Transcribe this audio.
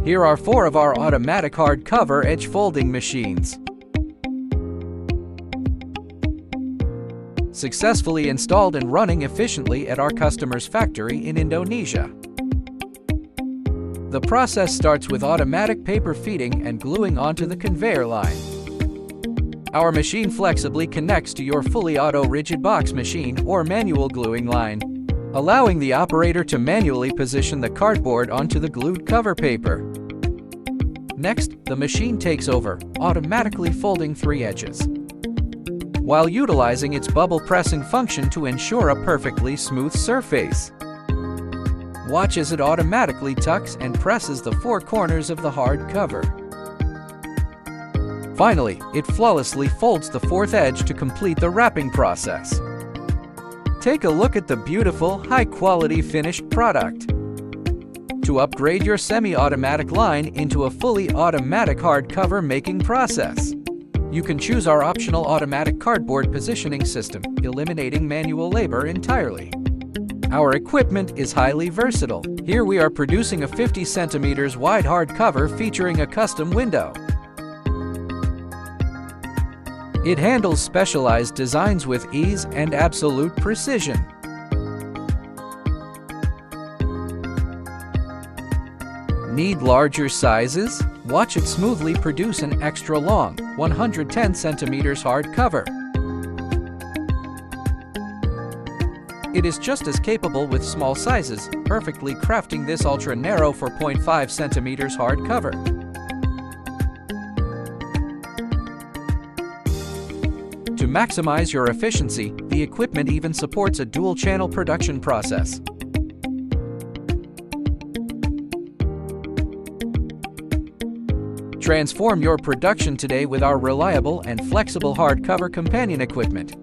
Here are 4 of our automatic hardcover edge folding machines. Successfully installed and running efficiently at our customer's factory in Indonesia. The process starts with automatic paper feeding and gluing onto the conveyor line. Our machine flexibly connects to your fully auto rigid box machine or manual gluing line, allowing the operator to manually position the cardboard onto the glued cover paper. Next, the machine takes over, automatically folding 3 edges, while utilizing its bubble pressing function to ensure a perfectly smooth surface. Watch as it automatically tucks and presses the 4 corners of the hard cover. Finally, it flawlessly folds the 4th edge to complete the wrapping process. Take a look at the beautiful, high-quality finished product. To upgrade your semi-automatic line into a fully automatic hardcover making process, you can choose our optional automatic cardboard positioning system, eliminating manual labor entirely. Our equipment is highly versatile. Here we are producing a 50 centimeters wide hardcover featuring a custom window. It handles specialized designs with ease and absolute precision. Need larger sizes? Watch it smoothly produce an extra long, 110 centimeters hardcover. It is just as capable with small sizes, perfectly crafting this ultra-narrow 4.5 centimeters hardcover. To maximize your efficiency, the equipment even supports a dual-channel production process. Transform your production today with our reliable and flexible hardcover companion equipment.